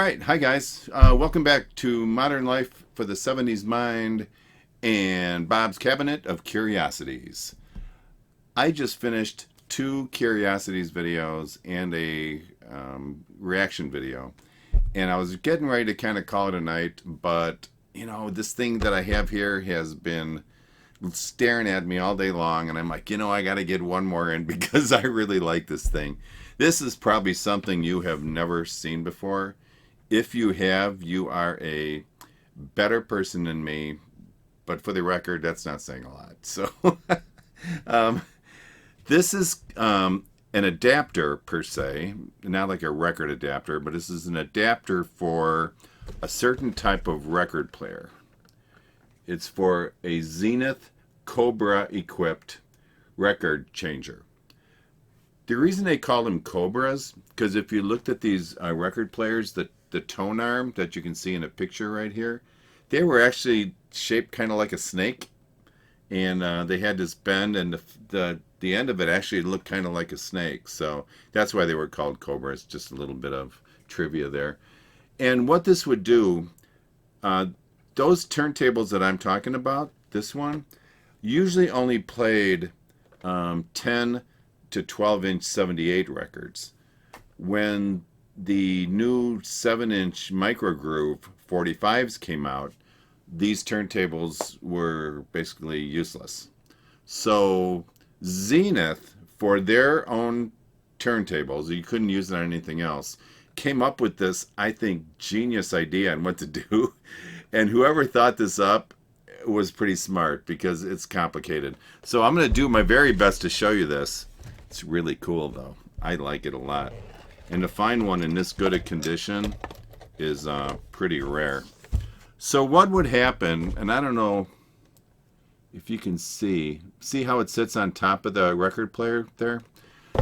right, hi guys. Welcome back to Modern Life for the 70s Mind and Bob's Cabinet of Curiosities. I just finished two Curiosities videos and a reaction video, and I was getting ready to kind of call it a night, but this thing that I have here has been staring at me all day long, and I'm like, I got to get one more in because I really like this thing. This is probably something you have never seen before. If you have, you are a better person than me, but for the record, that's not saying a lot. So, um, this is an adapter per se, not like a record adapter, but this is an adapter for a certain type of record player. It's for a Zenith Cobra equipped record changer. The reason they call them Cobras, because if you looked at these record players, the tone arm that you can see in a picture right here, they were actually shaped kind of like a snake, and they had this bend, and the end of it actually looked kind of like a snake. So that's why they were called Cobras. Just a little bit of trivia there. And what this would do, those turntables that I'm talking about, this one, usually only played 10 to 12-inch 78 records. When the new 7-inch Micro-Groove 45s came out, these turntables were basically useless. So Zenith, for their own turntables, you couldn't use it on anything else, came up with this, I think, genius idea on what to do. And whoever thought this up was pretty smart because it's complicated. So I'm going to do my very best to show you this. It's really cool, though. I like it a lot. And to find one in this good a condition is pretty rare. So what would happen, and I don't know if you can see how it sits on top of the record player there?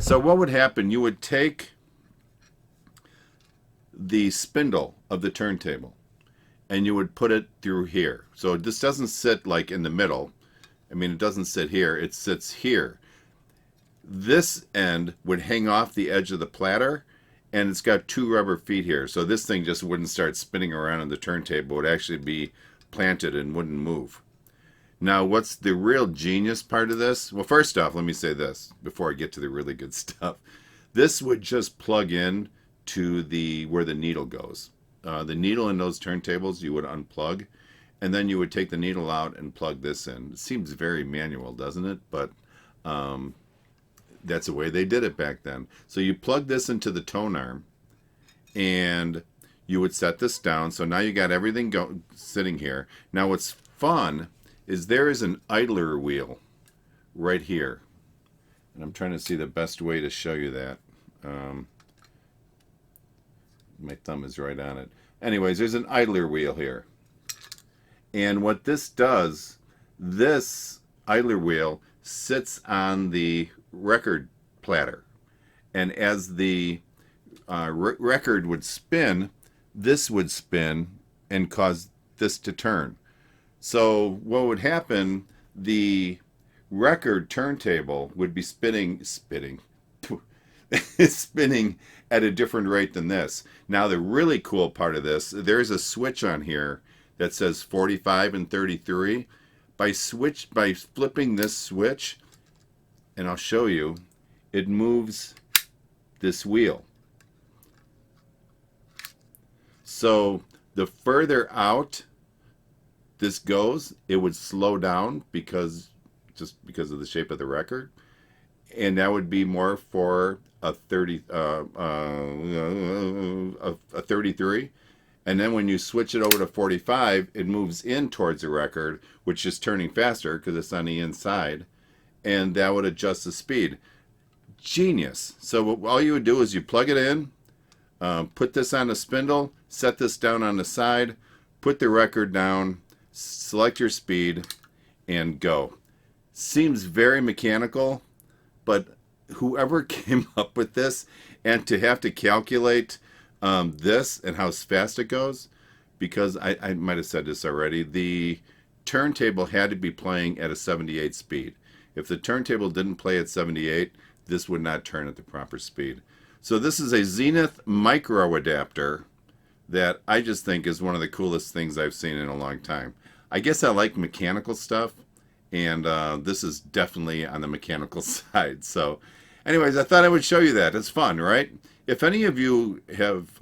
So what would happen, you would take the spindle of the turntable and you would put it through here. So this doesn't sit like in the middle. I mean, it doesn't sit here, it sits here. This end would hang off the edge of the platter, and it's got two rubber feet here. So this thing just wouldn't start spinning around on the turntable. It would actually be planted and wouldn't move. Now, what's the real genius part of this? Well, first off, let me say this before I get to the really good stuff. This would just plug in to where the needle goes. The needle in those turntables you would unplug, and then you would take the needle out and plug this in. It seems very manual, doesn't it? But that's the way they did it back then. So you plug this into the tone arm, and you would set this down. So now you got everything sitting here. Now what's fun is there is an idler wheel right here. And I'm trying to see the best way to show you that. My thumb is right on it. Anyways, there's an idler wheel here. And what this does, this idler wheel sits on the record platter, and as the record would spin, this would spin and cause this to turn. So what would happen, the record turntable would be spinning at a different rate than this. Now the really cool part of this, there's a switch on here that says 45 and 33. By flipping this switch, and I'll show you, it moves this wheel. So the further out this goes, it would slow down because of the shape of the record, and that would be more for a 33. And then when you switch it over to 45, it moves in towards the record, which is turning faster because it's on the inside, and that would adjust the speed. Genius. So all you would do is you plug it in, put this on the spindle, set this down on the side, put the record down, select your speed, and go. Seems very mechanical, but whoever came up with this, and to have to calculate this and how fast it goes, because I might have said this already, the turntable had to be playing at a 78 speed. If the turntable didn't play at 78, this would not turn at the proper speed. So this is a Zenith Micro-Adapter that I just think is one of the coolest things I've seen in a long time. I guess I like mechanical stuff, and this is definitely on the mechanical side. So anyways, I thought I would show you that. It's fun, right? If any of you have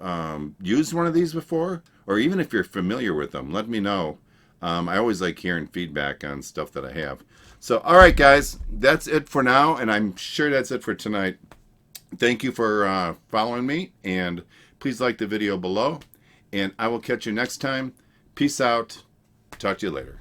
used one of these before, or even if you're familiar with them, let me know. I always like hearing feedback on stuff that I have. So, all right, guys, that's it for now, and I'm sure that's it for tonight. Thank you for following me, and please like the video below, and I will catch you next time. Peace out. Talk to you later.